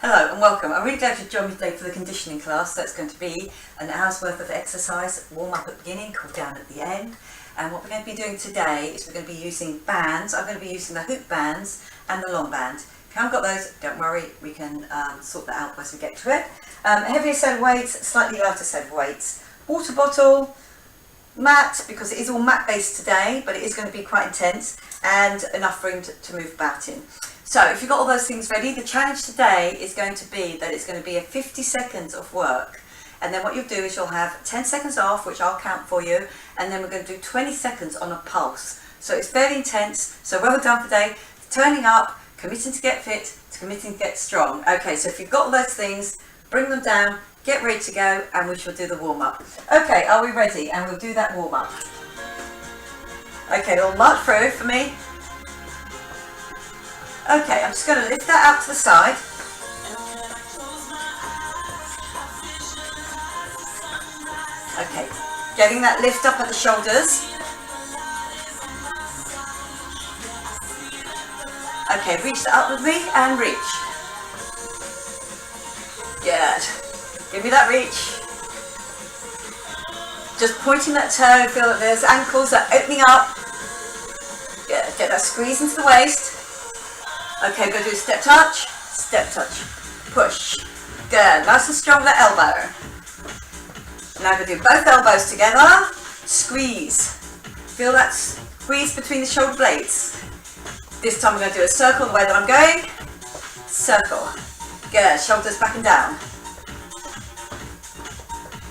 Hello and welcome. I'm really glad you joined me today for the conditioning class. So it's going to be an hour's worth of exercise, warm up at the beginning, cool down at the end. And what we're going to be doing today is we're going to be using bands. I'm going to be using the hoop bands and the long band. If you haven't got those, don't worry, we can sort that out as we get to it. Heavier set of weights, slightly lighter set of weights. Water bottle, mat, because it is all mat based today, but it is going to be quite intense, and enough room to move about in. So if you've got all those things ready, the challenge today is going to be that it's going to be a 50 seconds of work. And then what you'll do is you'll have 10 seconds off, which I'll count for you, and then we're going to do 20 seconds on a pulse. So it's fairly intense, so well done for today. Turning up, committing to get fit, committing to get strong. Okay, so if you've got all those things, bring them down, get ready to go, and we shall do the warm-up. Okay, are we ready? And we'll do that warm-up. Okay, all march through for me. Okay, I'm just going to lift that out to the side. Okay, getting that lift up at the shoulders. Okay, reach that up with me and reach. Good. Give me that reach. Just pointing that toe, feel that those ankles are opening up. Good, get that squeeze into the waist. Okay, we're going to do step touch, push. Good, nice and strong with that elbow. Now we're going to do both elbows together, squeeze. Feel that squeeze between the shoulder blades. This time we're going to do a circle the way that I'm going. Circle. Good, shoulders back and down.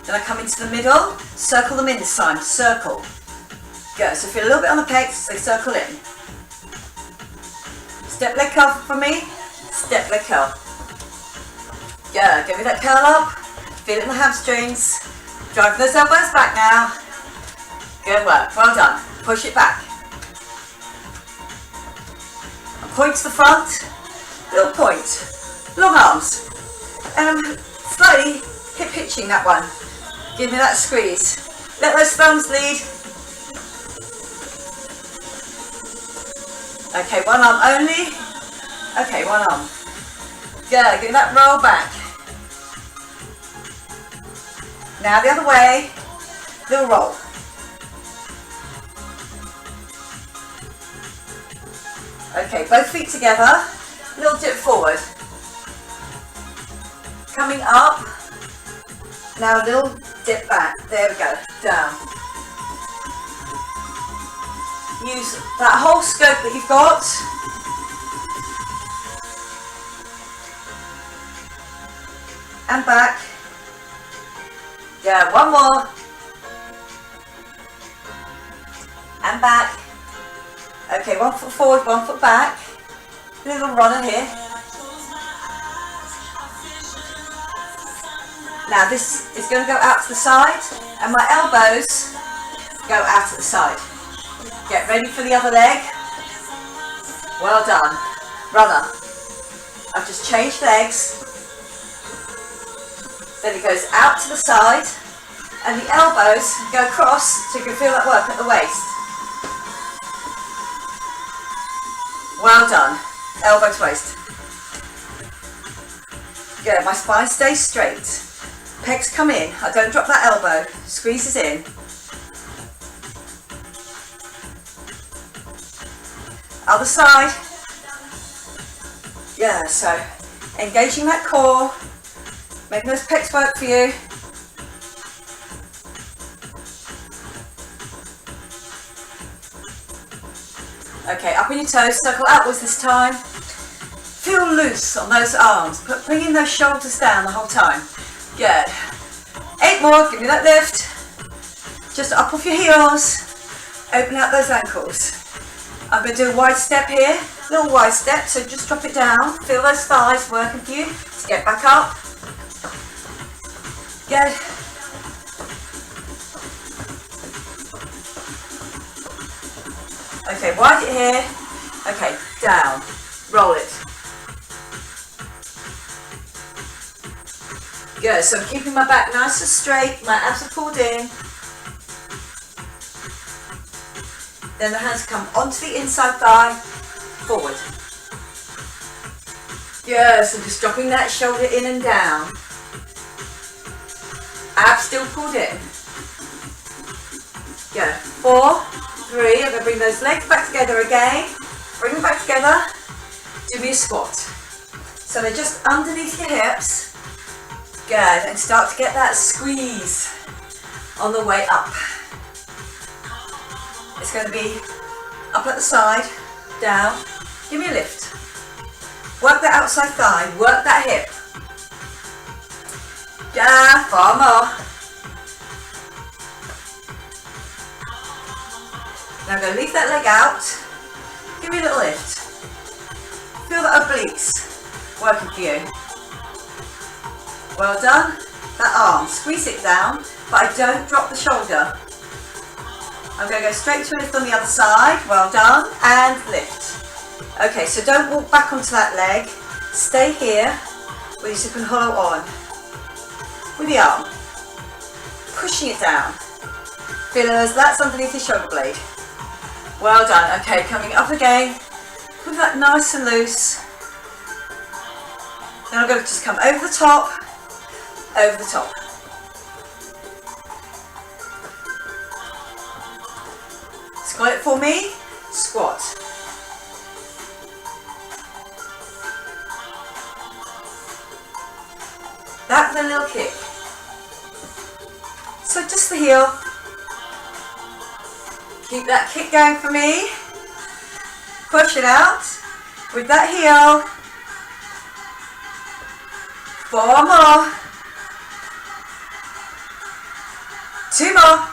Then I come into the middle, circle them in this time, circle. Good, so feel a little bit on the pecs, so circle in. Step leg curl for me, step leg curl. Good, give me that curl up, feel it in the hamstrings. Drive those elbows back now. Good work, well done. Push it back. And point to the front, little point, long arms. And I'm slightly hip hitching that one. Give me that squeeze. Let those thumbs lead. Okay, one arm only. Okay, one arm. Good, give me that roll back. Now the other way, little roll. Okay, both feet together, little dip forward. Coming up, now a little dip back. There we go, down. Use that whole scope that you've got. And back. Yeah, one more. And back. Okay, 1 foot forward, 1 foot back. Little runner here. Now this is going to go out to the side, and my elbows go out to the side. Get ready for the other leg. Well done. Runner. I've just changed legs. Then it goes out to the side, and the elbows go across so you can feel that work at the waist. Well done. Elbow to waist. Good. My spine stays straight. Pegs come in. I don't drop that elbow. Squeezes in. Other side. Yeah, so engaging that core. Making those pecs work for you. Okay, up on your toes, circle outwards this time. Feel loose on those arms, but bringing those shoulders down the whole time. Good. 8 more, give me that lift. Just up off your heels. Open out those ankles. I'm going to do a wide step here. Little wide step, so just drop it down. Feel those thighs working for you. Let's get back up. Good. Okay, wide it here. Okay, down. Roll it. Good, so I'm keeping my back nice and straight. My abs are pulled in. Then the hands come onto the inside thigh. Forward. Good, so just dropping that shoulder in and down. Abs still pulled in. Good. 4, 3, I'm going to bring those legs back together again. Bring them back together. Do me a squat. So they're just underneath your hips. Good, and start to get that squeeze on the way up. It's going to be up at the side, down. Give me a lift. Work that outside thigh, work that hip. Yeah, 4 more. Now I'm going to leave that leg out. Give me a little lift. Feel the obliques working for you. Well done. That arm, squeeze it down, but I don't drop the shoulder. I'm going to go straight to a lift on the other side. Well done. And lift. Okay, so don't walk back onto that leg. Stay here with your super and hollow on. With the arm. Pushing it down. Feeling as that's underneath your shoulder blade. Well done. Okay, coming up again. With that nice and loose. Then I'm going to just come over the top. Over the top. Squat it for me. Squat. That with a little kick. So just the heel. Keep that kick going for me. Push it out with that heel. 4 more. 2 more.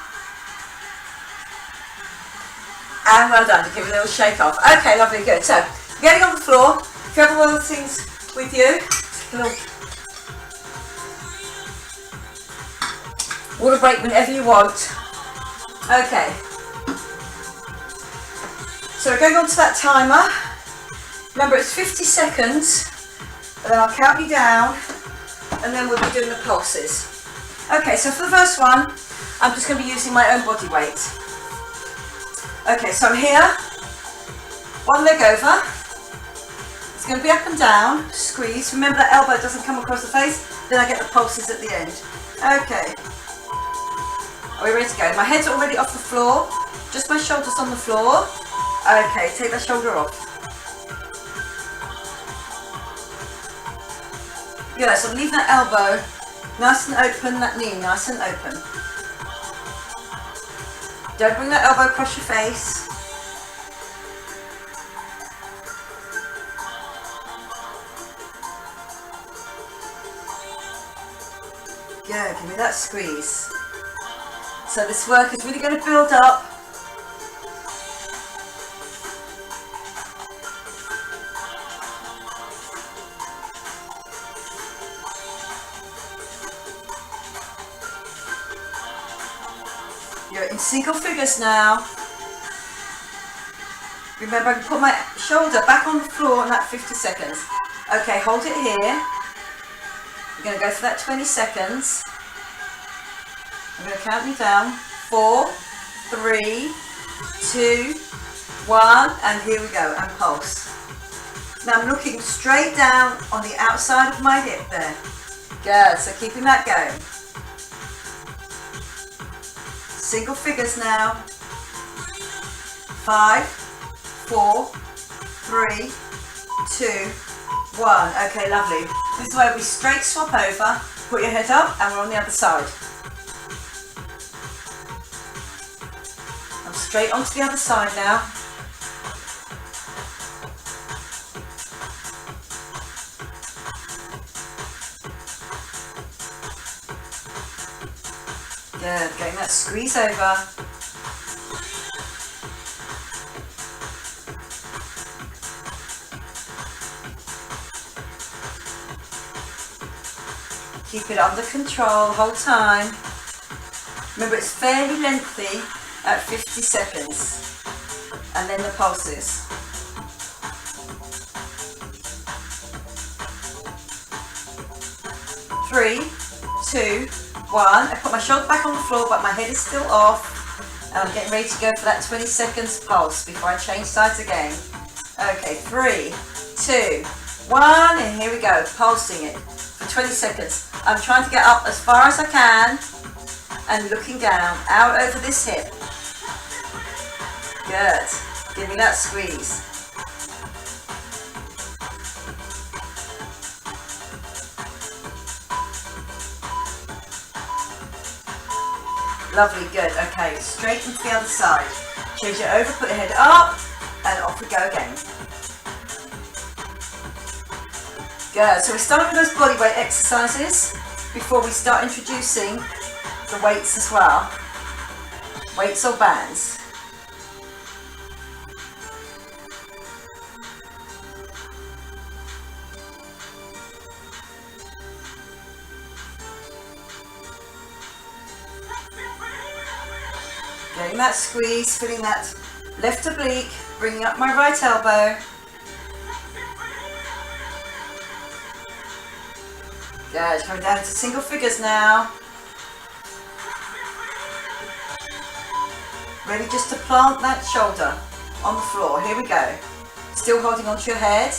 And well done. Give it a little shake off. Okay, lovely, good. So, getting on the floor. If you have all the things with you, take a little water break whenever you want. Okay. So we're going on to that timer. Remember, it's 50 seconds. And then I'll count you down. And then we'll be doing the pulses. Okay, so for the first one, I'm just going to be using my own body weight. Okay, so I'm here. One leg over. It's going to be up and down. Squeeze. Remember that elbow doesn't come across the face. Then I get the pulses at the end. Okay. Are we ready to go? My head's already off the floor. Just my shoulders on the floor. Okay, take that shoulder off. Good, so leave that elbow nice and open, that knee nice and open. Don't bring that elbow across your face. Good, give me that squeeze. So this work is really going to build up. You're in single figures now. Remember, I can put my shoulder back on the floor in that 50 seconds. Okay, hold it here. We're going to go for that 20 seconds. I'm going to count you down. 4, 3, 2, 1, and here we go, and pulse. Now I'm looking straight down on the outside of my hip there. Good, so keeping that going. Single figures now. 5, 4, 3, 2, 1. Okay, lovely. This is where we straight swap over. Put your head up, and we're on the other side. I'm straight onto the other side now. Good, getting that squeeze over. Keep it under control, whole time. Remember, it's fairly lengthy at 50 seconds. And then the pulses. 3, 2, 1. I put my shoulder back on the floor, but my head is still off. And I'm getting ready to go for that 20 seconds pulse before I change sides again. Okay, 3, 2, 1, and here we go, pulsing it for 20 seconds. I'm trying to get up as far as I can and looking down, out over this hip. Good. Give me that squeeze. Lovely, good. Okay, straight into the other side. Change it over, put your head up, and off we go again. Good. So we're starting with those body weight exercises before we start introducing the weights as well. Weights or bands. Getting that squeeze, feeling that left oblique, bringing up my right elbow. Good, coming down to single figures now. Ready just to plant that shoulder on the floor. Here we go. Still holding onto your head.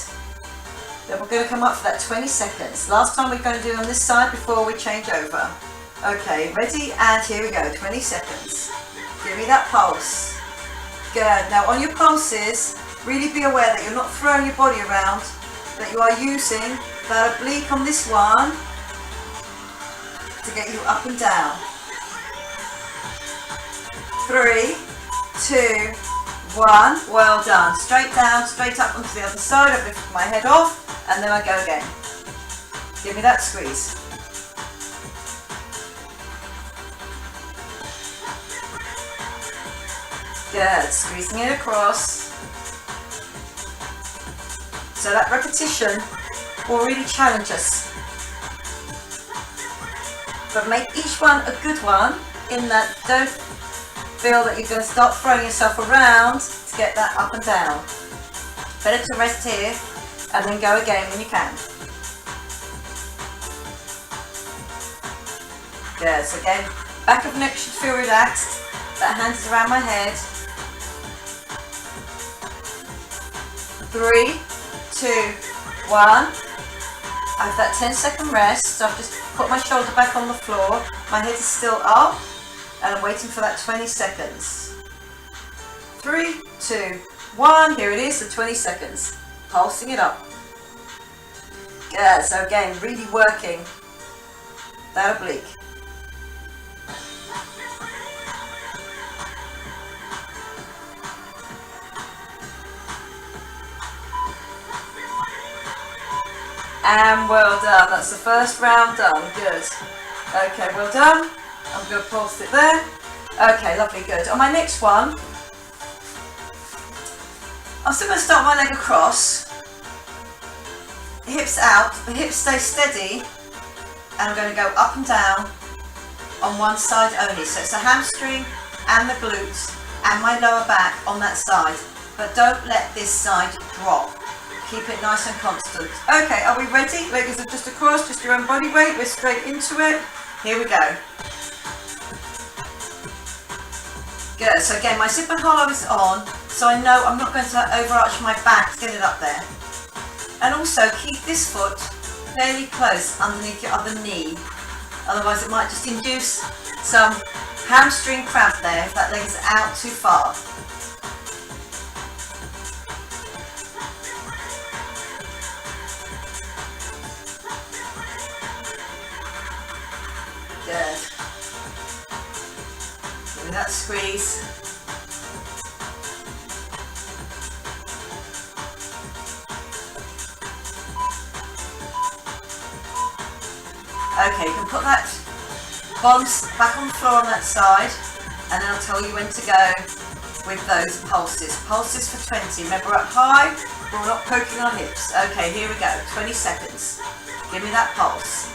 Then we're going to come up for that 20 seconds. Last time we're going to do on this side before we change over. Okay, ready? And here we go, 20 seconds. Give me that pulse. Good. Now on your pulses, really be aware that you're not throwing your body around, that you are using that oblique on this one to get you up and down. 3, 2, 1. Well done. Straight down, straight up onto the other side. I've lifted my head off, and then I go again. Give me that squeeze. Good, squeezing it across. So that repetition will really challenge us. But make each one a good one in that don't feel that you're going to start throwing yourself around to get that up and down. Better to rest here and then go again when you can. Good, so again, back of neck should feel relaxed. That hand is around my head. 3, 2, 1. I have that 10-second rest, so I've just put my shoulder back on the floor. My head is still up, and I'm waiting for that 20 seconds. 3, 2, 1. Here it is, the 20 seconds. Pulsing it up. Good, so again, really working that oblique. And well done. That's the first round done. Good. Okay, well done. I'm going to pulse it there. Okay, lovely, good. On my next one, I'm still going to start my leg across. Hips out, the hips stay steady, and I'm going to go up and down on one side only. So it's the hamstring and the glutes and my lower back on that side. But don't let this side drop. Keep it nice and constant. Okay, are we ready? Legs are just across, just your own body weight. We're straight into it. Here we go. Good. So again, my zipper hollow is on, so I know I'm not going to overarch my back to get it up there. And also keep this foot fairly close underneath your other knee. Otherwise, it might just induce some hamstring cramp there if that leg is out too far. Good. Give me that squeeze. Okay, you can put that bombs back on the floor on that side, and then I'll tell you when to go with those pulses. Pulses for 20. Remember, up high, but we're not poking our hips. Okay, here we go. 20 seconds. Give me that pulse.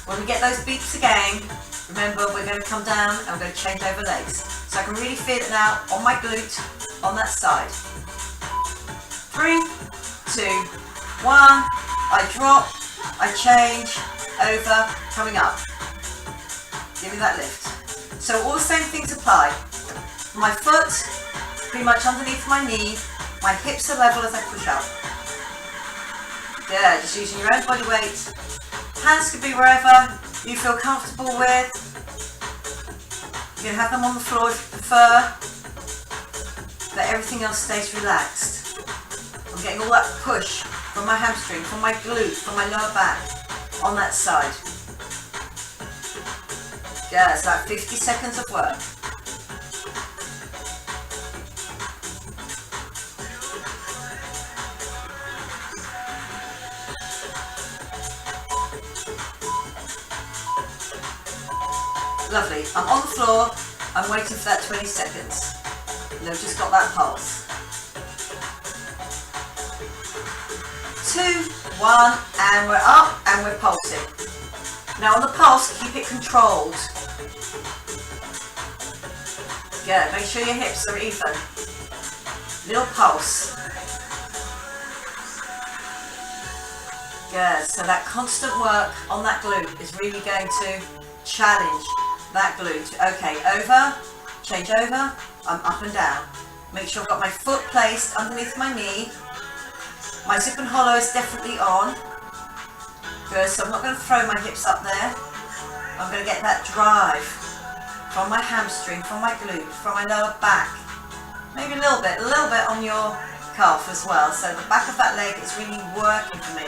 When we get those beeps again, remember we're going to come down and we're going to change over legs. So I can really feel it now on my glute, on that side. 3, 2, 1. I drop, I change, over, coming up. Give me that lift. So all the same things apply. My foot, pretty much underneath my knee. my hips are level as I push up. Good, just using your own body weight. Hands can be wherever you feel comfortable with. You can have them on the floor if you prefer. But everything else stays relaxed. I'm getting all that push from my hamstring, from my glute, from my lower back on that side. Good, so about 50 seconds of work. Lovely, I'm on the floor, I'm waiting for that 20 seconds. And I've just got that pulse. 2, 1, and we're up and we're pulsing. Now on the pulse, keep it controlled. Good, make sure your hips are even. Little pulse. Good, so that constant work on that glute is really going to challenge that glute. Okay, over, change over, I'm up and down. Make sure I've got my foot placed underneath my knee. My zip and hollow is definitely on. Good, so I'm not going to throw my hips up there. I'm going to get that drive from my hamstring, from my glute, from my lower back. Maybe a little bit on your calf as well. So the back of that leg is really working for me.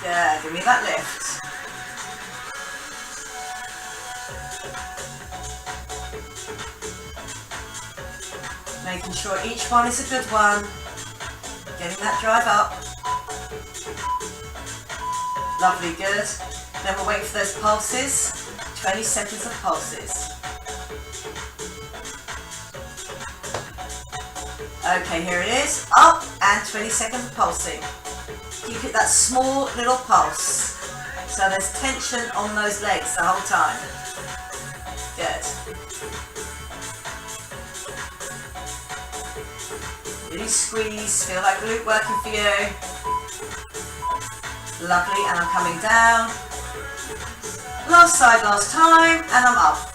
Yeah, give me that lift. Making sure each one is a good one. Getting that drive up. Lovely, good. Then we'll wait for those pulses. 20 seconds of pulses. Okay, here it is. Up and 20 seconds of pulsing. Keep it that small little pulse. So there's tension on those legs the whole time. Good. Really squeeze, feel that glute working for you. Lovely, and I'm coming down. Last side, last time, and I'm up.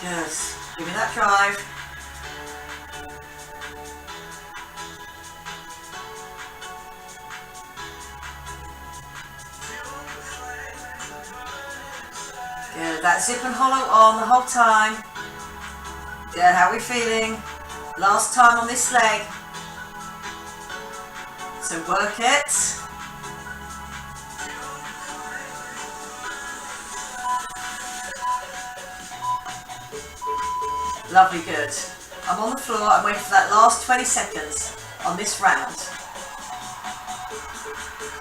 Yes, give me that drive. Good, that zip and hollow on the whole time. Good, how are we feeling? Last time on this leg. So work it. Lovely, good. I'm on the floor, I'm waiting for that last 20 seconds on this round.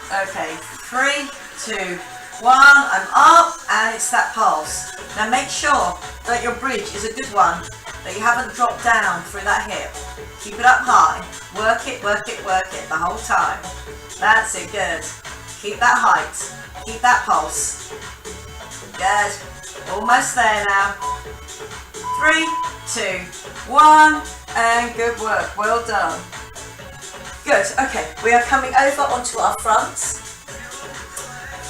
Okay, 3, 2, 1, I'm up, and it's that pulse. Now make sure that your bridge is a good one, that you haven't dropped down through that hip. Keep it up high, work it, work it, work it the whole time. That's it, good. Keep that height, keep that pulse. Good, almost there now. 3, 2, 1, and good work, well done. Good, okay, we are coming over onto our fronts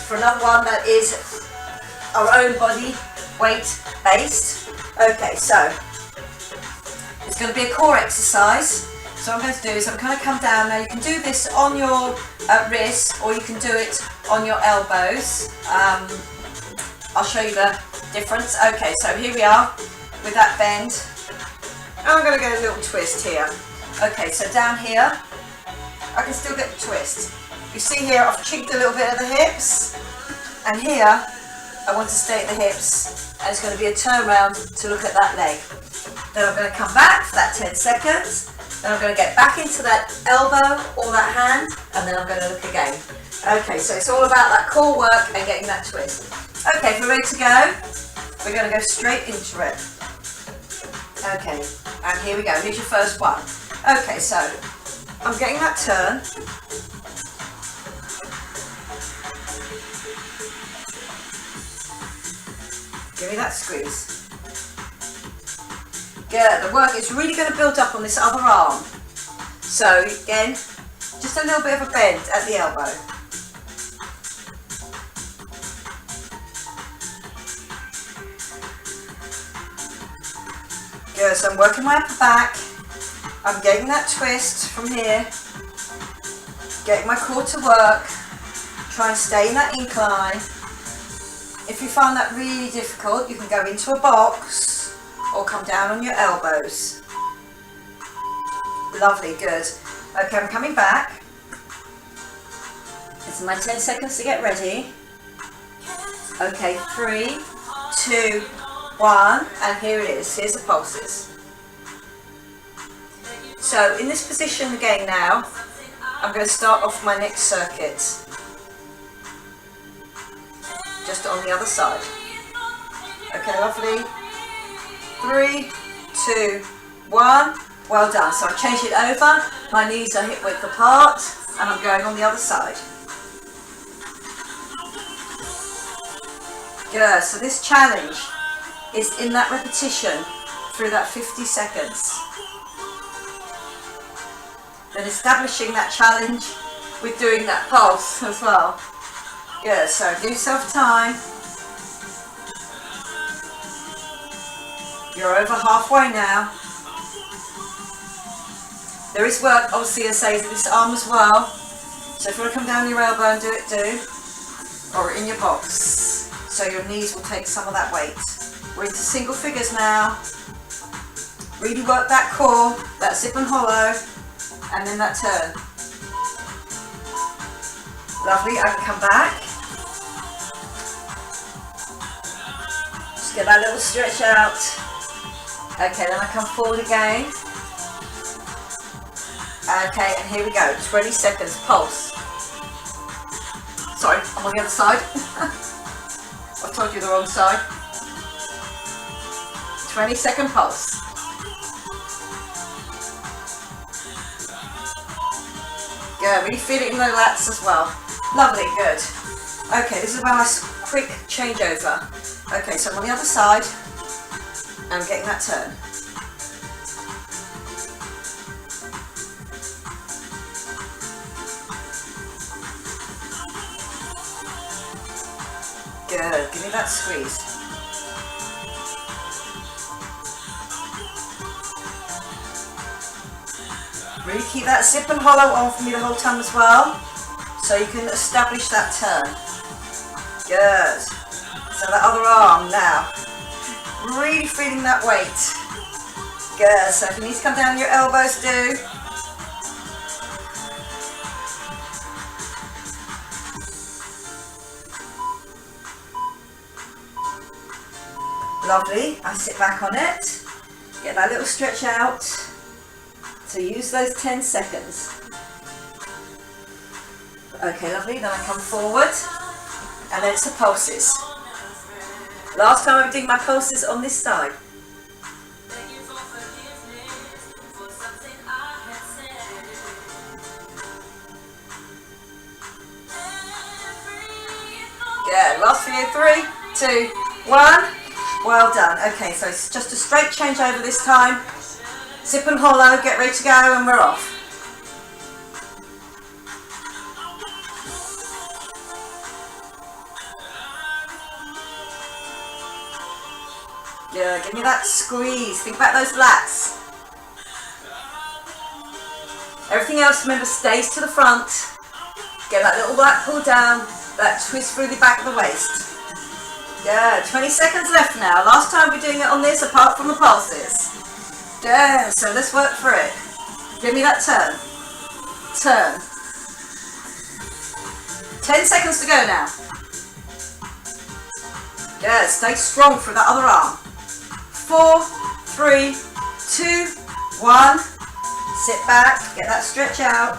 for another one that is our own body weight based. Okay, so it's going to be a core exercise. So what I'm going to do is I'm going to come down. Now you can do this on your wrist or you can do it on your elbows. I'll show you the difference. Okay, so here we are with that bend. And I'm going to get a little twist here. Okay, so down here, I can still get the twist. You see here, I've cheeked a little bit of the hips. And here, I want to stay at the hips. And it's going to be a turn around to look at that leg. Then I'm going to come back for that 10 seconds. Then I'm going to get back into that elbow or that hand. And then I'm going to look again. Okay, so it's all about that core work and getting that twist. Okay, if we're ready to go, we're going to go straight into it. Okay, and here we go. Here's your first one. Okay, so I'm getting that turn. Give me that squeeze. Good, the work is really going to build up on this other arm. So again, just a little bit of a bend at the elbow. Good, so I'm working my upper back. I'm getting that twist from here. Getting my core to work. Try and stay in that incline. If you find that really difficult, you can go into a box or come down on your elbows. Lovely, good. Okay, I'm coming back. This is my 10 seconds to get ready. Okay, 3, 2, 1, and here it is. Here's the pulses. So in this position again now, I'm going to start off my next circuit. Just on the other side. Okay, lovely. 3, 2, 1. Well done. So I've changed it over. My knees are hip width apart, and I'm going on the other side. Good. So this challenge is in that repetition through that 50 seconds. Then establishing that challenge with doing that pulse as well. Good, so give yourself time. You're over halfway now. There is work, obviously, I say, to this arm as well. So if you want to come down your elbow and do it, do. Or in your box. So your knees will take some of that weight. We're into single figures now. Really work that core, that zip and hollow, and then that turn. Lovely, I can come back. Just get that little stretch out. Okay, then I come forward again. Okay, and here we go, 20 seconds, pulse. Sorry, I'm on the other side. I told you the wrong side. 20-second pulse. Good, really feel it in the lats as well. Lovely, good. Okay, this is about my quick changeover. Okay, so I'm on the other side. I'm getting that turn. Good, give me that squeeze. Really keep that zip and hollow on for me the whole time as well, so you can establish that turn. Good. So that other arm now. Really feeling that weight. Good. So if you need to come down your elbows, do. Lovely. I sit back on it. Get that little stretch out. So use those 10 seconds. Okay, lovely. Then I come forward, and then it's the pulses. Last time I'm doing my pulses on this side. Good. Last for you. 3, 2, 1. Well done. Okay, so it's just a straight change over this time. Zip and hollow, get ready to go, and we're off. Yeah, give me that squeeze. Think about those lats. Everything else, remember, stays to the front. Get that little lat pull down, that twist through the back of the waist. Good. 20 seconds left now. Last time we're doing it on this, apart from the pulses. Good, so let's work for it. Give me that turn. Turn. 10 seconds to go now. Good, stay strong for that other arm. 4, 3, 2, 1. Sit back, get that stretch out.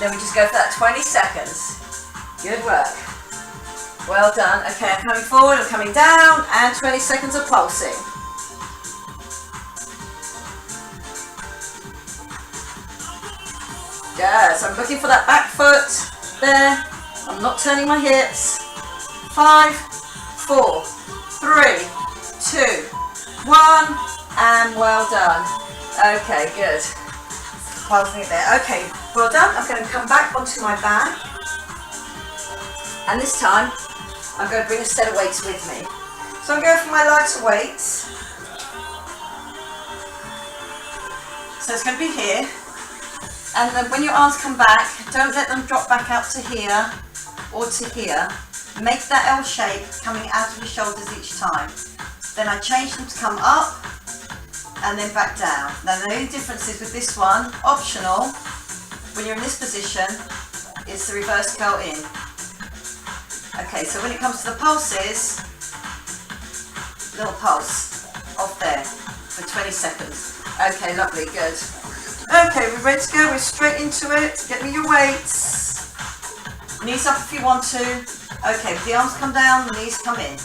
Then we just go for that 20 seconds. Good work. Well done. Okay, I'm coming forward, I'm coming down, and 20 seconds of pulsing. Good, so I'm looking for that back foot there. I'm not turning my hips. 5, 4, 3, 2, 1, and well done. Okay, good. Pausing it there. Okay, well done. I'm going to come back onto my band, and this time I'm going to bring a set of weights with me. So I'm going for my lighter weights. So it's going to be here, and then when your arms come back, don't let them drop back out to here or to here. Make that L shape coming out of your shoulders each time. Then I change them to come up and then back down. Now the only difference is with this one, optional, when you're in this position, it's the reverse curl in. Okay, so when it comes to the pulses, little pulse off there for 20 seconds. Okay, lovely, good. Okay, we're ready to go, we're straight into it. Get me your weights. Knees up if you want to. Okay, the arms come down, the knees come in.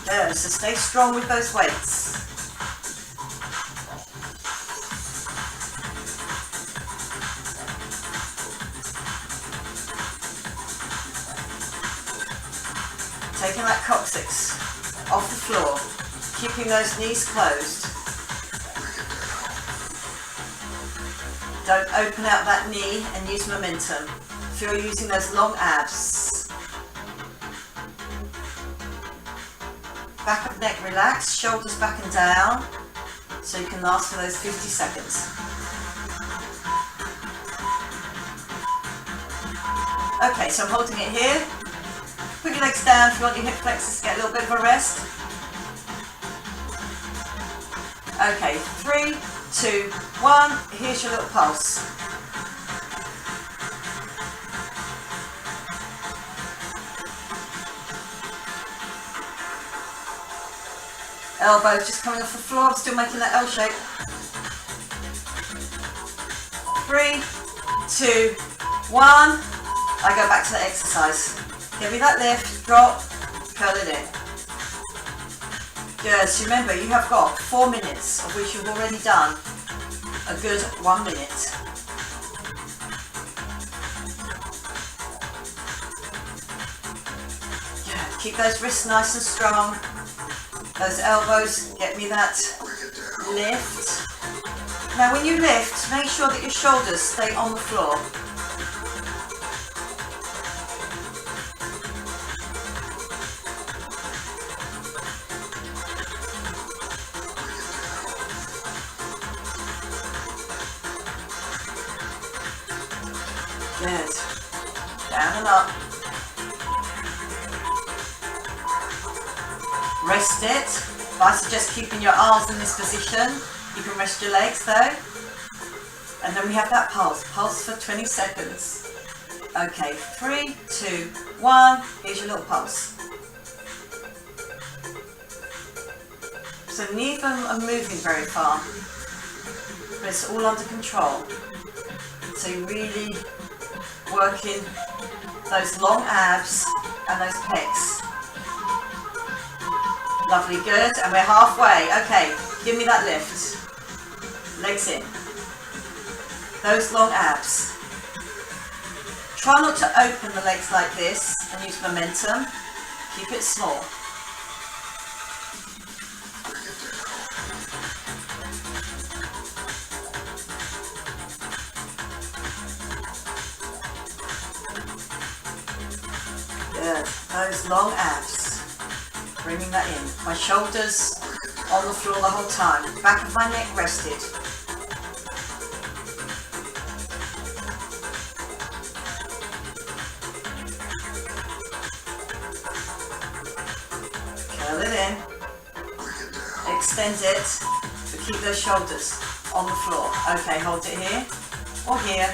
Good, so stay strong with those weights. Taking that coccyx off the floor, keeping those knees closed. Don't open out that knee and use momentum. Feel using those long abs. Back of neck relaxed, shoulders back and down, so you can last for those 50 seconds. Okay, so I'm holding it here. Put your legs down if you want your hip flexors to get a little bit of a rest. Okay, 3, 2, 1, here's your little pulse. Elbows just coming off the floor, I'm still making that L shape. 3, 2, 1, I go back to the exercise. Give me that lift, drop, curl it in. Good, so remember you have got 4 minutes, of which you've already done a good 1 minute. Good, keep those wrists nice and strong. Those elbows, get me that lift. Now when you lift, make sure that your shoulders stay on the floor. Good. Down and up. Rest it. I suggest keeping your arms in this position. You can rest your legs though. And then we have that pulse. Pulse for 20 seconds. Okay, 3, 2, 1. Here's your little pulse. So neither of them are moving very far, but it's all under control. So you really working those long abs and those pecs. Lovely, good, and we're halfway. Okay, give me that lift. Legs in. Those long abs. Try not to open the legs like this and use momentum. Keep it small. Good. Those long abs. Bringing that in. My shoulders on the floor the whole time. Back of my neck rested. Curl it in. Extend it. But keep those shoulders on the floor. Okay, hold it here or here.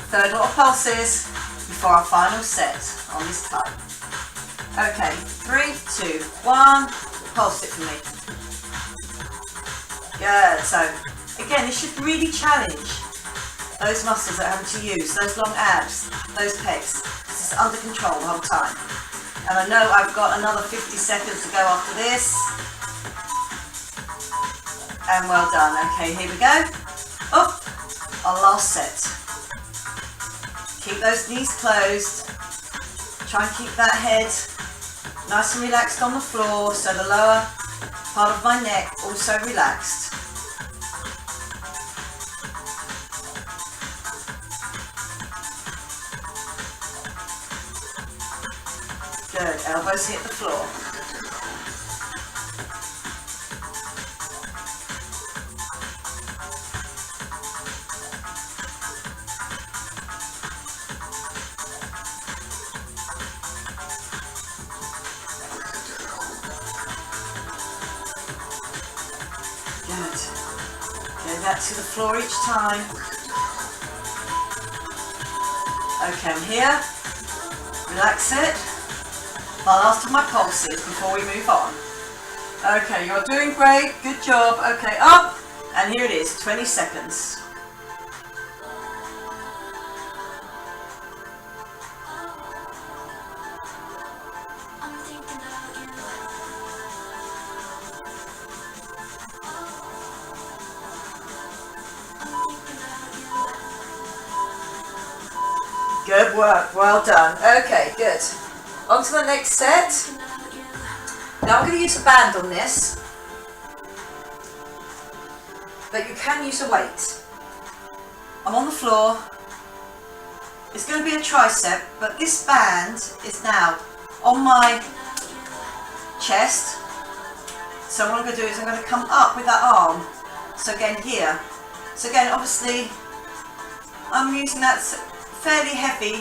Third lot of pulses before our final set on this time. Okay, 3, 2, 1, pulse it for me. Good, so again, this should really challenge those muscles that I'm having to use, those long abs, those pecs. This is under control the whole time. And I know I've got another 50 seconds to go after this. And well done. Okay, here we go. Up, our last set. Keep those knees closed. Try and keep that head nice and relaxed on the floor, so the lower part of my neck also relaxed. Good, elbows hit the floor. Good. Go back to the floor each time. Okay, I'm here. Relax it. My last of my pulses before we move on. Okay, you're doing great. Good job. Okay, up. And here it is, 20 seconds. Good work, well done. Okay, good. On to the next set. Now I'm going to use a band on this, but you can use a weight. I'm on the floor. It's going to be a tricep, but this band is now on my chest. So what I'm going to do is I'm going to come up with that arm. So again here. So again, obviously, I'm using that fairly heavy,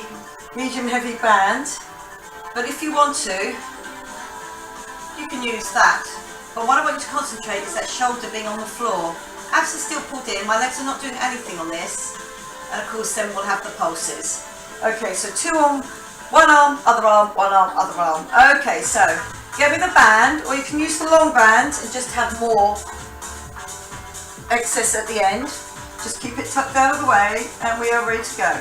medium heavy band, but if you want to, you can use that. But what I want you to concentrate is that shoulder being on the floor. Abs are still pulled in, my legs are not doing anything on this, and of course then we'll have the pulses. Okay, so two on, one arm, other arm, one arm, other arm. Okay, so get me the band, or you can use the long band and just have more excess at the end. Just keep it tucked out of the way, and we are ready to go.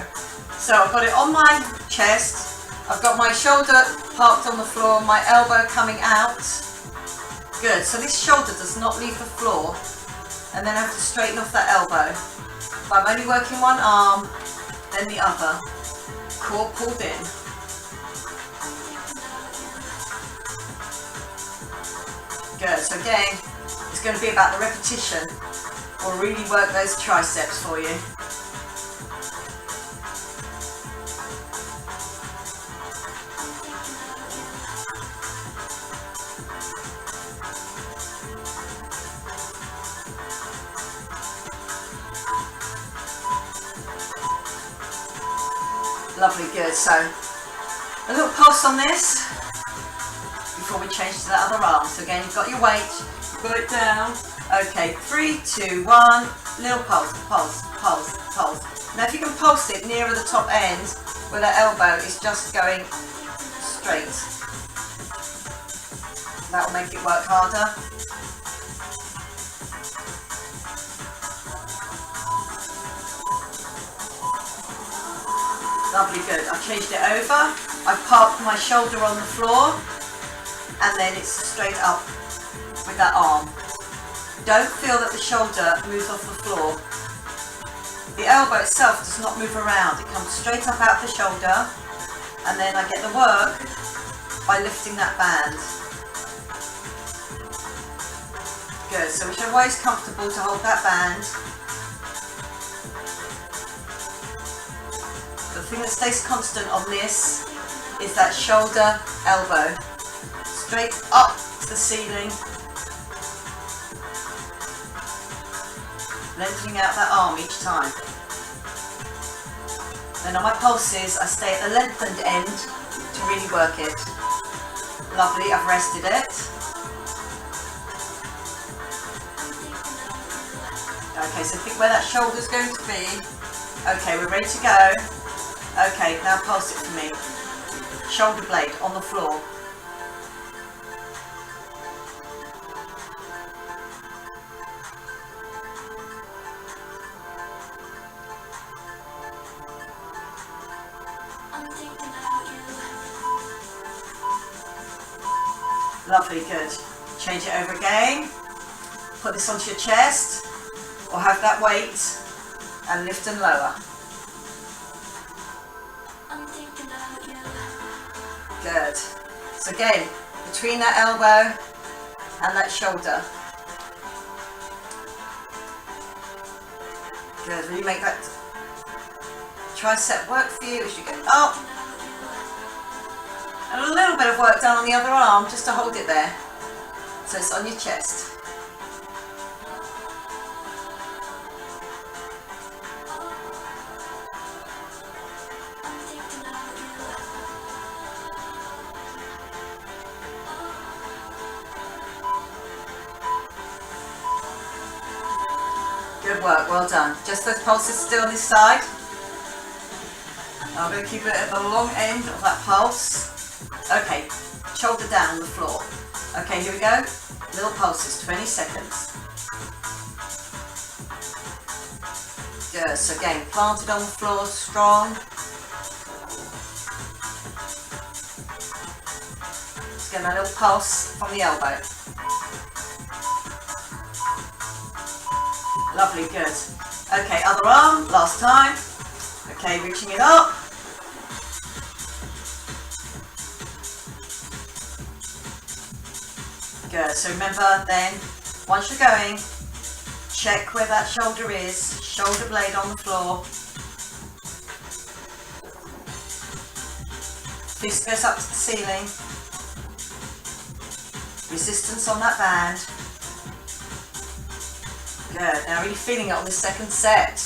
So I've got it on my chest, I've got my shoulder parked on the floor, my elbow coming out. Good, so this shoulder does not leave the floor, and then I have to straighten off that elbow. But I'm only working one arm, then the other. Core pulled in. Good, so again, it's going to be about the repetition. We'll really work those triceps for you. Lovely, good. So a little pulse on this before we change to the other arm. So again, you've got your weight, you've got it down. Okay, 3, 2, 1, little pulse, pulse, pulse, pulse. Now if you can pulse it nearer the top end where the elbow is just going straight, that will make it work harder. Lovely, good. I've changed it over. I've parked my shoulder on the floor, and then it's straight up with that arm. Don't feel that the shoulder moves off the floor. The elbow itself does not move around. It comes straight up out the shoulder, and then I get the work by lifting that band. Good. So whichever way is comfortable to hold that band. The thing that stays constant on this is that shoulder, elbow, straight up to the ceiling, lengthening out that arm each time. Then on my pulses, I stay at the lengthened end to really work it. Lovely, I've rested it. Okay, so think where that shoulder's going to be. Okay, we're ready to go. Okay, now pulse it for me. Shoulder blade on the floor. Lovely, good. Change it over again. Put this onto your chest, or have that weight and lift and lower. Good. So again, between that elbow and that shoulder. Good, really make that tricep work for you as you go up. And a little bit of work done on the other arm just to hold it there. So it's on your chest. Good work, well done. Just those pulses still on this side. I'm going to keep it at the long end of that pulse. Okay, shoulder down on the floor. Okay, here we go. Little pulses, 20 seconds. Good, so again, planted on the floor, strong. Just get that little pulse from the elbow. Lovely, good. Okay, other arm, last time. Okay, reaching it up. Good, so remember then, once you're going, check where that shoulder is, shoulder blade on the floor. Fist goes up to the ceiling. Resistance on that band. Good, now really feeling it on the second set.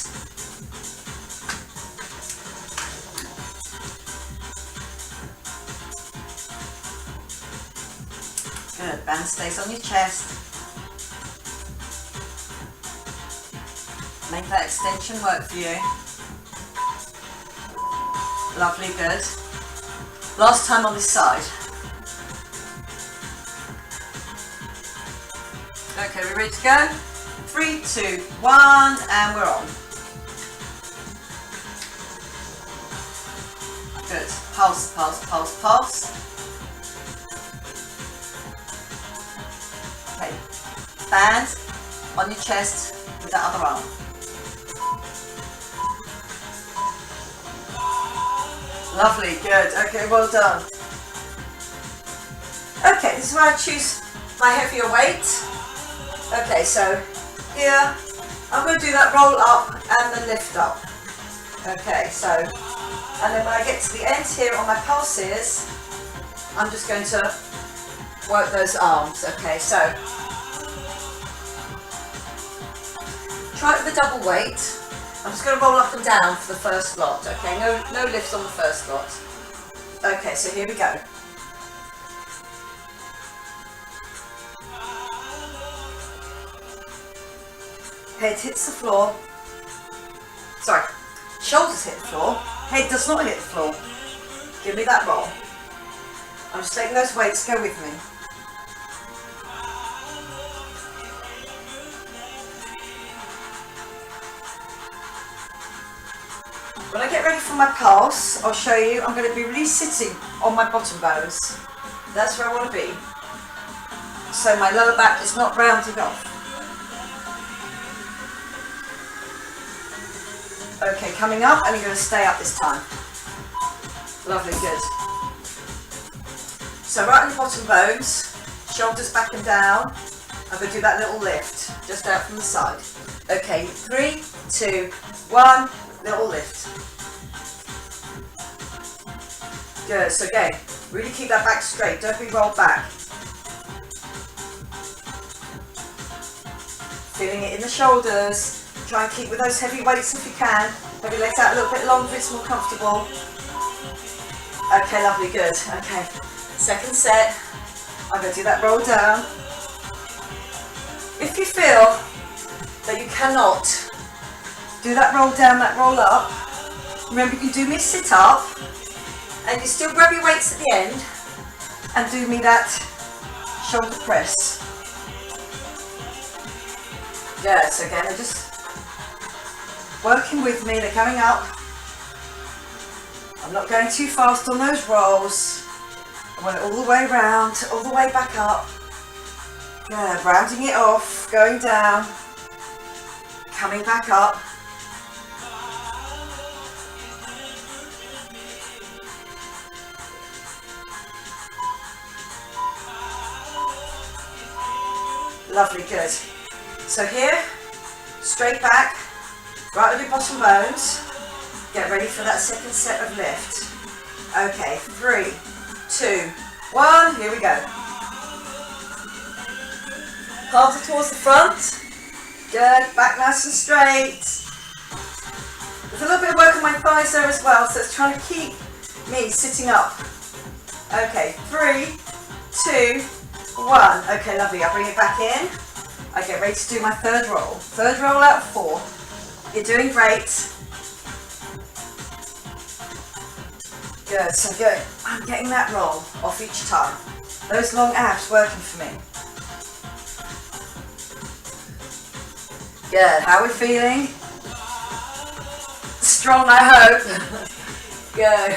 Good, band stays on your chest. Make that extension work for you. Lovely, good. Last time on this side. Okay, we're ready to go? 3, 2, 1, and we're on. Good, pulse, pulse, pulse, pulse. Okay, band on your chest with that other arm. Lovely, good, okay, well done. Okay, this is where I choose my heavier weight. Okay, so here, I'm going to do that roll up and the lift up. Okay, so, and then when I get to the end here on my pulses, I'm just going to work those arms. Okay, so, try it with the double weight. I'm just going to roll up and down for the first lot. Okay, no lifts on the first lot. Okay, so here we go. Head hits the floor. Sorry, shoulders hit the floor. Head does not hit the floor. Give me that roll. I'm just letting those weights go with me. When I get ready for my pulse, I'll show you, I'm going to be really sitting on my bottom bones. That's where I want to be. So my lower back is not rounded off. Okay, coming up, and you're going to stay up this time. Lovely, good. So right on the bottom bones, shoulders back and down. I'm going to do that little lift, just out from the side. Okay, 3, 2, 1, little lift. Good, so again, really keep that back straight, don't be rolled back. Feeling it in the shoulders. Try and keep with those heavy weights if you can. Maybe let out a little bit longer if it's more comfortable. Okay, lovely, good. Okay, second set. I'm going to do that roll down. If you feel that you cannot do that roll down, that roll up, remember you can do me a sit up and you still grab your weights at the end and do me that shoulder press. Yeah, so again, they're just working with me, they're coming up. I'm not going too fast on those rolls. I want it all the way around, all the way back up. Yeah, rounding it off, going down, coming back up. Lovely, good. So here, straight back, right with your bottom bones. Get ready for that second set of lift. Okay, 3, 2, 1, here we go. Palms are towards the front. Good, back nice and straight. There's a little bit of work on my thighs there as well, so it's trying to keep me sitting up. Okay, 3, 2, 1. Okay, lovely, I'll bring it back in. I get ready to do my third roll. Third roll out of 4. You're doing great. Good, so good. I'm getting that roll off each time. Those long abs working for me. Good, how are we feeling? Strong, I hope. Good.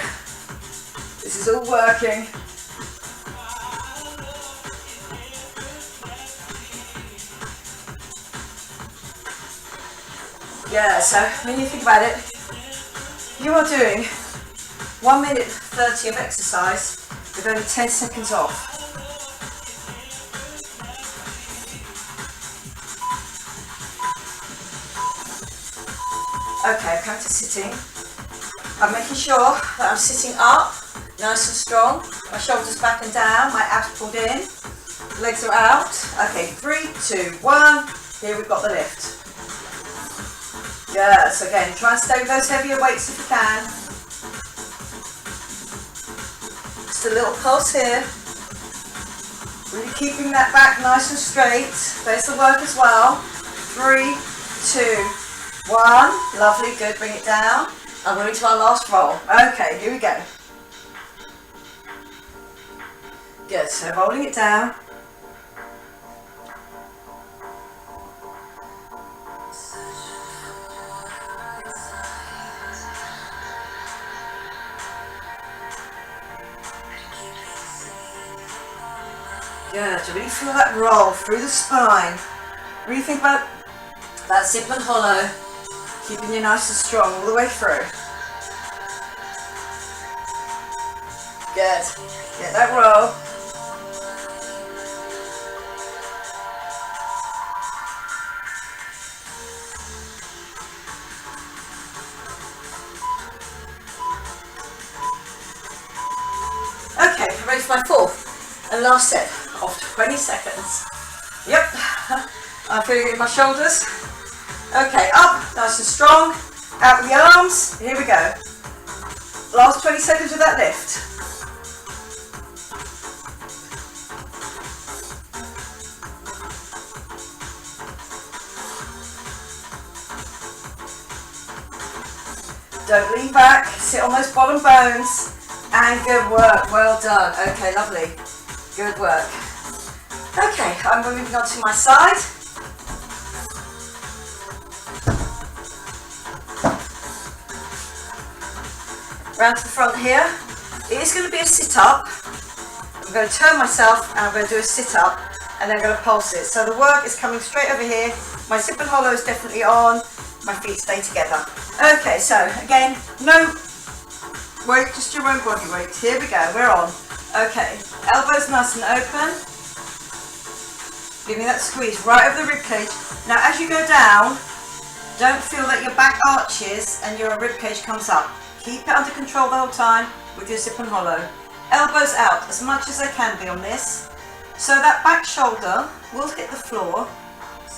This is all working. Yeah, so when you think about it, you are doing 1 minute 30 of exercise with only 10 seconds off. Okay, come to sitting. I'm making sure that I'm sitting up, nice and strong. My shoulders back and down, my abs pulled in, legs are out. Okay, 3, 2, 1. Here we've got the lift. Yes, again, try and stay with those heavier weights if you can. Just a little pulse here. Really keeping that back nice and straight. There's the work as well. 3, 2, 1. Lovely, good, bring it down. And we're into our last roll. Okay, here we go. Good, so rolling it down. Good, to really feel that roll through the spine. Really think about that zip and hollow, keeping you nice and strong all the way through. Good, get that roll. Okay, we're ready for my fourth and last set of 20 seconds. Yep, I'm feeling it in my shoulders. Okay, up, nice and strong, out with the arms, here we go. Last 20 seconds of that lift. Don't lean back, sit on those bottom bones, and good work, well done. Okay, lovely, good work. Okay, I'm moving on to my side. Round to the front here. It is going to be a sit-up. I'm going to turn myself and I'm going to do a sit-up and then I'm going to pulse it. So the work is coming straight over here. My zip and hollow is definitely on. My feet stay together. Okay, so again, no weight, just your own body weight. Here we go, we're on. Okay, elbows nice and open. Give me that squeeze right over the rib cage. Now as you go down, don't feel that your back arches and your rib cage comes up. Keep it under control the whole time with your zip and hollow. Elbows out as much as they can be on this. So that back shoulder will hit the floor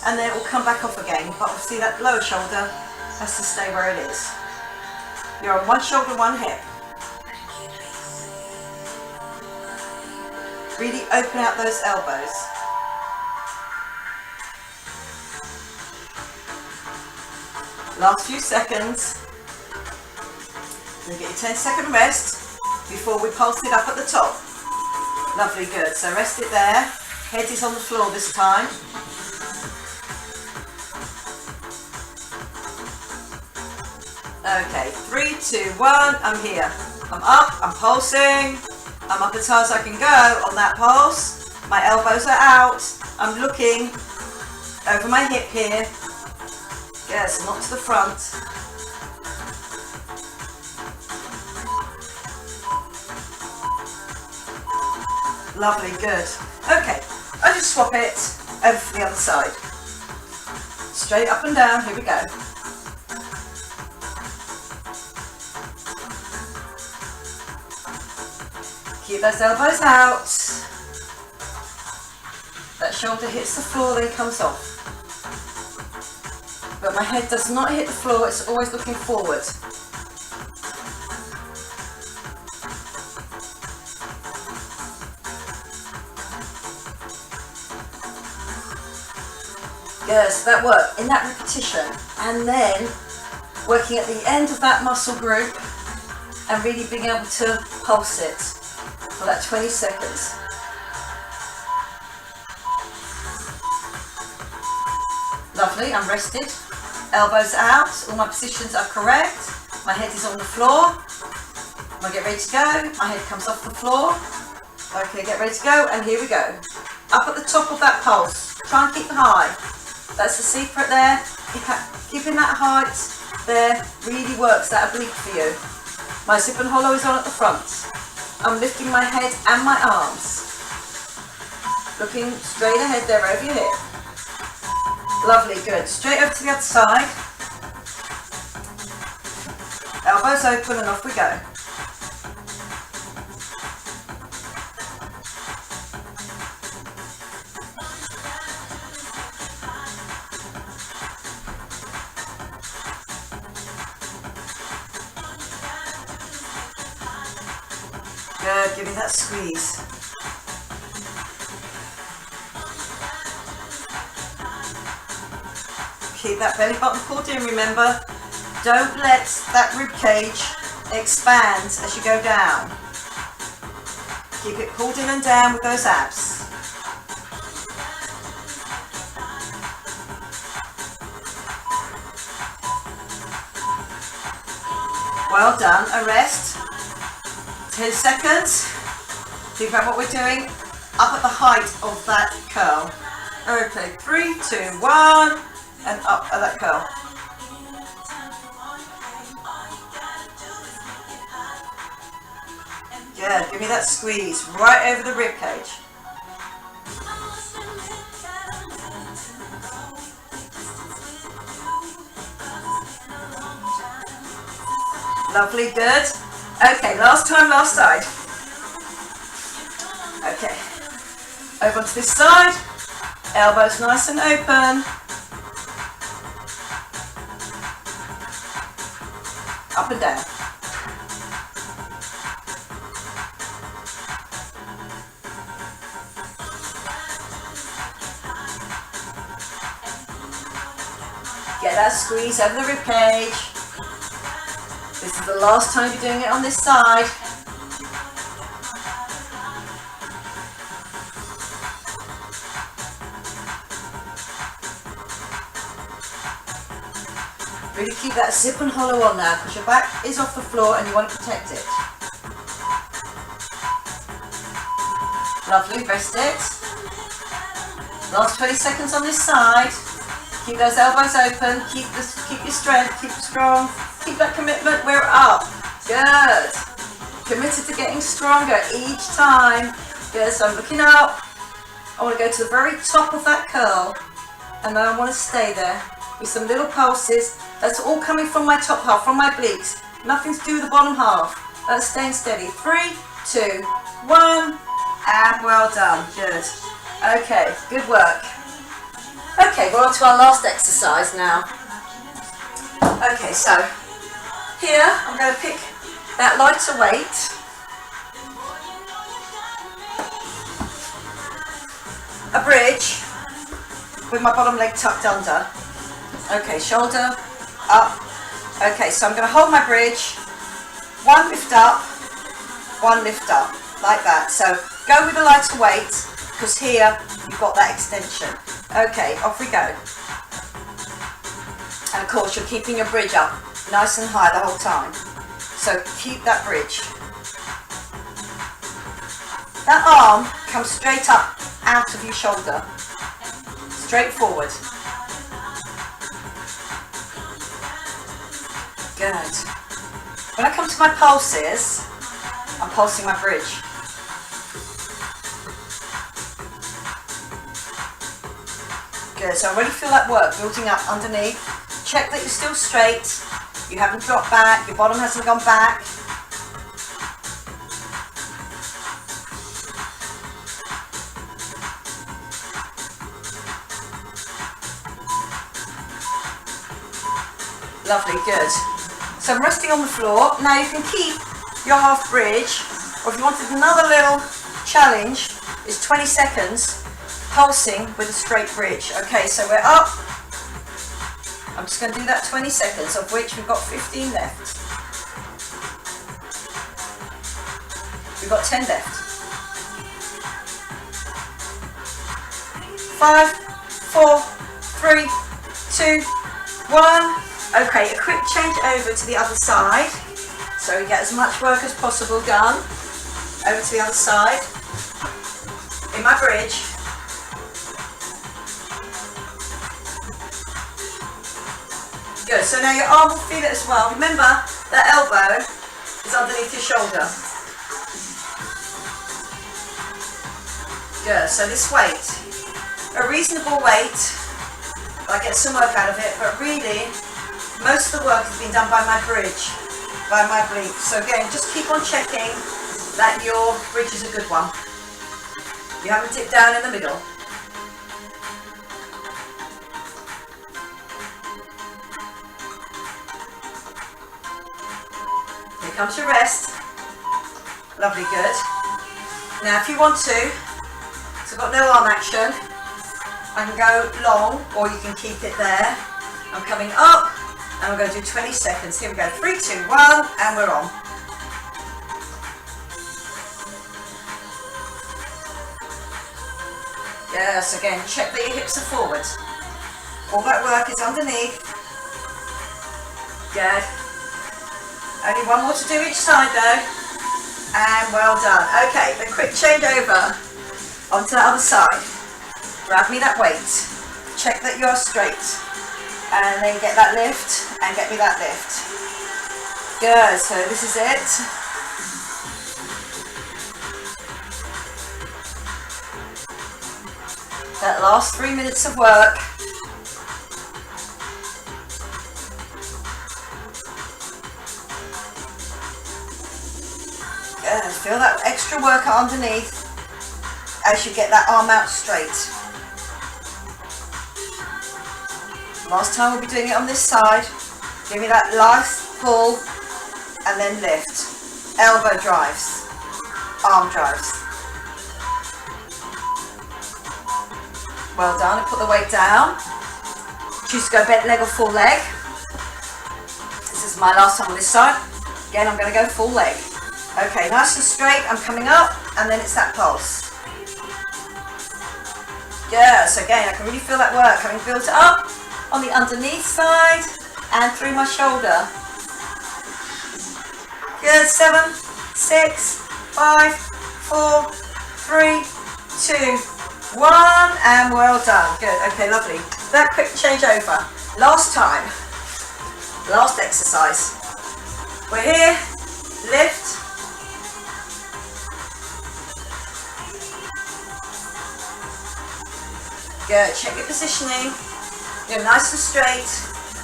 and then it will come back off again. But obviously that lower shoulder has to stay where it is. You're on one shoulder, one hip. Really open out those elbows. Last few seconds. And get your 10-second rest before we pulse it up at the top. Lovely, good. So rest it there. Head is on the floor this time. Okay, 3, 2, 1, I'm here. I'm up, I'm pulsing. I'm up as high as I can go on that pulse. My elbows are out. I'm looking over my hip here. Yes, not to the front. Lovely, good. Okay, I just swap it. Over to the other side. Straight up and down, here we go. Keep those elbows out. That shoulder hits the floor, then comes off. But my head does not hit the floor, it's always looking forward. Good, so that worked in that repetition. And then working at the end of that muscle group and really being able to pulse it for that 20 seconds. Lovely, I'm rested. Elbows out, all my positions are correct. My head is on the floor. I get ready to go, my head comes off the floor. Okay, get ready to go, and here we go. Up at the top of that pulse, try and keep high. That's the secret there. Keeping that height there really works that oblique for you. My zip and hollow is on at the front. I'm lifting my head and my arms. Looking straight ahead there over your hip. Lovely, good. Straight over to the other side. Elbows open and off we go. Good, give me that squeeze. Keep that belly button pulled in, remember. Don't let that rib cage expand as you go down. Keep it pulled in and down with those abs. Well done, a rest. 10 seconds. Think about what we're doing. Up at the height of that curl. Okay, 3, 2, 1, and up at that curl. Good, give me that squeeze right over the rib cage. Lovely, good. Okay, last time, last side. Okay, over to this side, elbows nice and open. Up and down. Get that squeeze over the rib cage. This is the last time you're doing it on this side. Really keep that zip and hollow on now because your back is off the floor and you want to protect it. Lovely, rest it. Last 20 seconds on this side. Keep those elbows open, keep your strength, keep it strong, keep that commitment, we're up. Good. Committed to getting stronger each time. Good, so I'm looking up. I want to go to the very top of that curl and then I want to stay there with some little pulses. That's all coming from my top half, from my obliques. Nothing to do with the bottom half. That's staying steady. 3, 2, 1, and well done. Good. Okay, good work. Okay, we're on to our last exercise now. Okay, so here I'm going to pick that lighter weight. A bridge with my bottom leg tucked under. Okay, shoulder up. Okay, so I'm going to hold my bridge. One lift up, one lift up, like that. So go with a lighter weight because here you've got that extension. Okay, off we go. And of course you're keeping your bridge up nice and high the whole time. So keep that bridge. That arm comes straight up out of your shoulder. Straight forward. Good. When I come to my pulses, I'm pulsing my bridge. Good, so I already feel that work building up underneath. Check that you're still straight, you haven't dropped back, your bottom hasn't gone back. Lovely, good. So I'm resting on the floor. Now you can keep your half bridge, or if you wanted another little challenge, is 20 seconds pulsing with a straight bridge. Okay, so we're up. I'm just going to do that 20 seconds, of which we've got 15 left. We've got 10 left. 5, 4, 3, 2, 1. Okay, a quick change over to the other side, so we get as much work as possible done. Over to the other side, in my bridge. Good, so now your arm will feel it as well. Remember, that elbow is underneath your shoulder. Good, so this weight, a reasonable weight, I get some work out of it, but really, most of the work has been done by my bridge, by my glute. So again, just keep on checking that your bridge is a good one. You haven't dipped down in the middle. Here comes your rest. Lovely, good. Now if you want to, so I've got no arm action, I can go long or you can keep it there. I'm coming up. And we're going to do 20 seconds. Here we go. 3, 2, 1, and we're on. Yes, again, check that your hips are forward. All that work is underneath. Good. Only one more to do each side though. And well done. Okay, a quick change over onto the other side. Grab me that weight. Check that you're straight. And then get that lift and get me that lift. Good, so this is it. That last 3 minutes of work. Good, feel that extra work underneath as you get that arm out straight. Last time we'll be doing it on this side. Give me that last pull and then lift. Elbow drives, arm drives. Well done, and put the weight down. Choose to go bent leg or full leg. This is my last time on this side. Again, I'm going to go full leg. Okay, nice and straight, I'm coming up, and then it's that pulse. Yes, again, I can really feel that work having built it up on the underneath side and through my shoulder. Good, 7, 6, 5, 4, 3, 2, 1, and well done. Good, okay, lovely. That quick change over. Last time, last exercise. We're here, lift. Good, check your positioning. You're nice and straight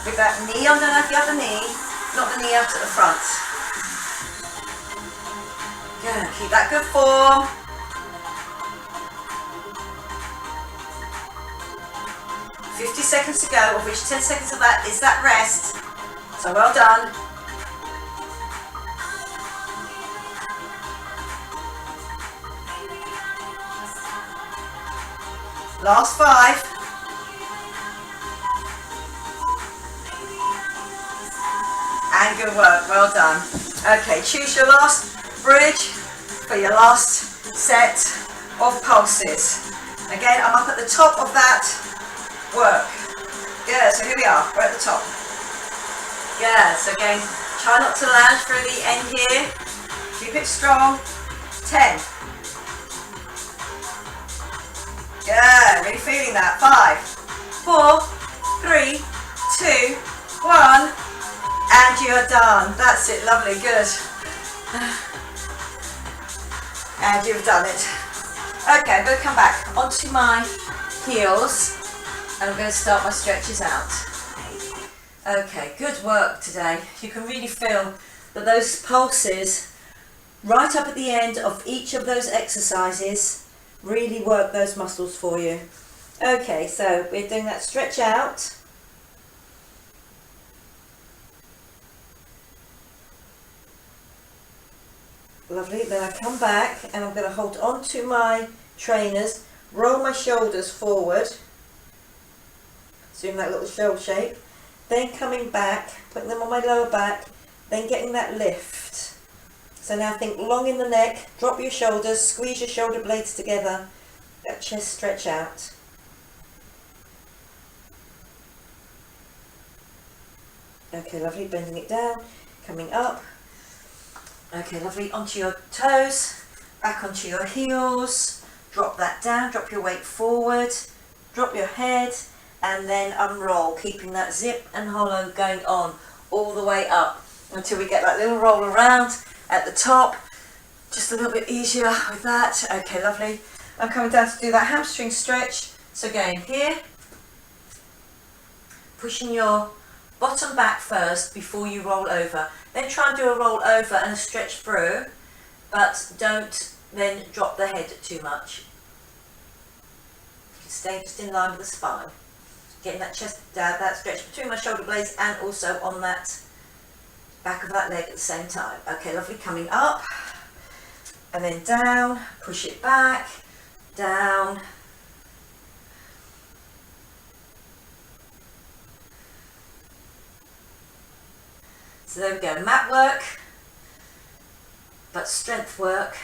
with that knee underneath the other knee, not the knee out at the front. Good, keep that good form. $50 seconds to go, of which 10 seconds of that is that rest. So well done. Last 5. And good work, well done. Okay, choose your last bridge for your last set of pulses. Again, I'm up at the top of that work. Yeah, so here we are, we're at the top. Yeah, so again, try not to land through the end here. Keep it strong. 10. Yeah, really feeling that. 5, 4, 3, 2, 1. And you're done. That's it, lovely, good. And you've done it. Okay, I'm going to come back onto my heels. And I'm going to start my stretches out. Okay, good work today. You can really feel that those pulses right up at the end of each of those exercises really work those muscles for you. Okay, so we're doing that stretch out. Lovely, then I come back and I'm going to hold on to my trainers, roll my shoulders forward, doing that little shell shape, then coming back, putting them on my lower back, then getting that lift. So now think long in the neck, drop your shoulders, squeeze your shoulder blades together, that chest stretch out. Okay, lovely, bending it down, coming up. Okay, lovely, onto your toes, back onto your heels, drop that down, drop your weight forward, drop your head, and then unroll, keeping that zip and hollow going on all the way up until we get that little roll around at the top. Just a little bit easier with that. Okay, lovely. I'm coming down to do that hamstring stretch. So again, here, pushing your bottom back first before you roll over. Then try and do a roll over and a stretch through, but don't then drop the head too much. You can stay just in line with the spine. Getting that chest down, that stretch between my shoulder blades and also on that back of that leg at the same time. Okay, lovely, coming up and then down, push it back, down. So there we go, mat work, but strength work.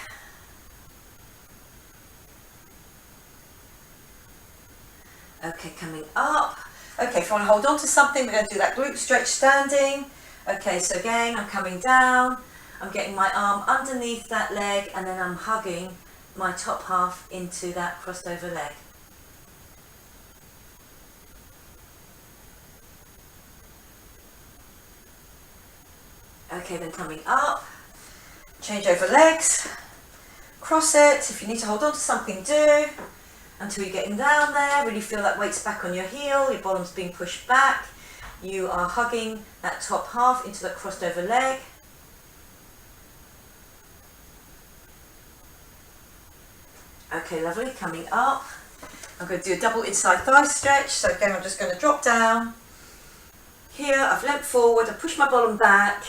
Okay, coming up. Okay, if you want to hold on to something, we're going to do that glute stretch standing. Okay, so again, I'm coming down, I'm getting my arm underneath that leg, and then I'm hugging my top half into that crossed over leg. Okay, then coming up, change over legs, cross it. If you need to hold on to something, do, until you're getting down there. Really feel that weight's back on your heel, your bottom's being pushed back. You are hugging that top half into that crossed over leg. Okay, lovely, coming up. I'm going to do a double inside thigh stretch. So again, I'm just going to drop down. Here, I've leant forward, I push my bottom back.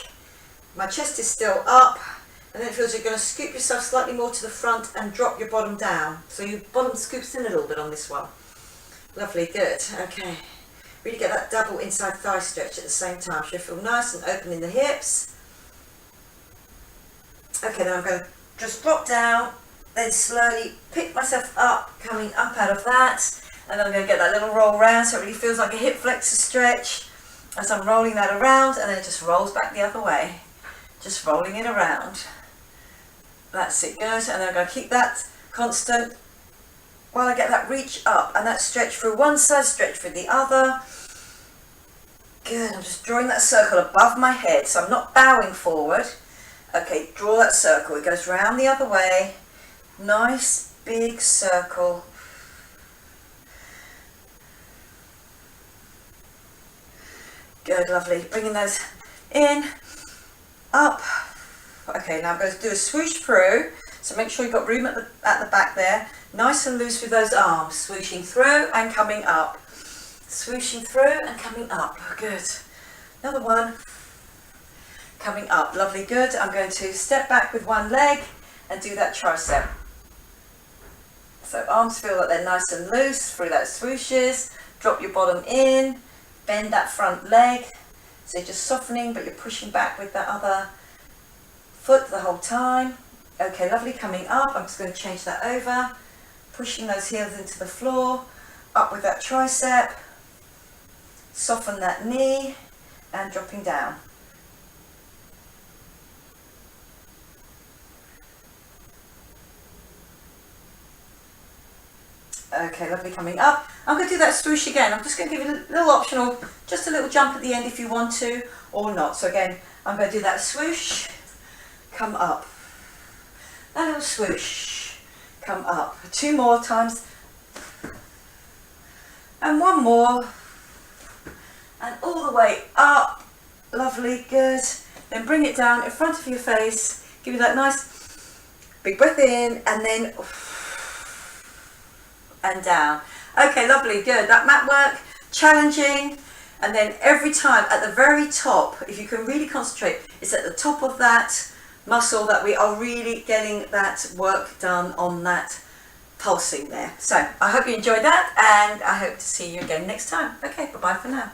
My chest is still up, and then it feels you're going to scoop yourself slightly more to the front and drop your bottom down. So your bottom scoops in a little bit on this one. Lovely, good. Okay, really get that double inside thigh stretch at the same time. So you feel nice and open in the hips. Okay, then I'm going to just drop down, then slowly pick myself up, coming up out of that, and then I'm going to get that little roll round so it really feels like a hip flexor stretch as I'm rolling that around, and then it just rolls back the other way. Just rolling it around. That's it, good. And then I'm going to keep that constant while I get that reach up and that stretch through one side, stretch through the other. Good, I'm just drawing that circle above my head, so I'm not bowing forward. Okay, draw that circle, it goes round the other way. Nice big circle. Good, lovely. Bringing those in, up. Okay, now I'm going to do a swoosh through, so make sure you've got room at the back there. Nice and loose with those arms, swooshing through and coming up. Swooshing through and coming up. Good. Another one. Coming up. Lovely, good. I'm going to step back with one leg and do that tricep. So arms feel like they're nice and loose through those swooshes. Drop your bottom in, bend that front leg. So you're just softening, but you're pushing back with that other foot the whole time. Okay, lovely, coming up. I'm just going to change that over. Pushing those heels into the floor. Up with that tricep. Soften that knee and dropping down. Okay, lovely, coming up. I'm going to do that swoosh again. I'm just going to give you a little optional, just a little jump at the end if you want to or not. So again, I'm going to do that swoosh, come up. That little swoosh, come up. 2 more times. And one more. And all the way up. Lovely, good. Then bring it down in front of your face. Give you that nice big breath in, and then and down. Okay, lovely, good. That mat work, challenging. And then every time at the very top, if you can really concentrate, it's at the top of that muscle that we are really getting that work done on that pulsing there. So I hope you enjoyed that, and I hope to see you again next time. Okay, bye-bye for now.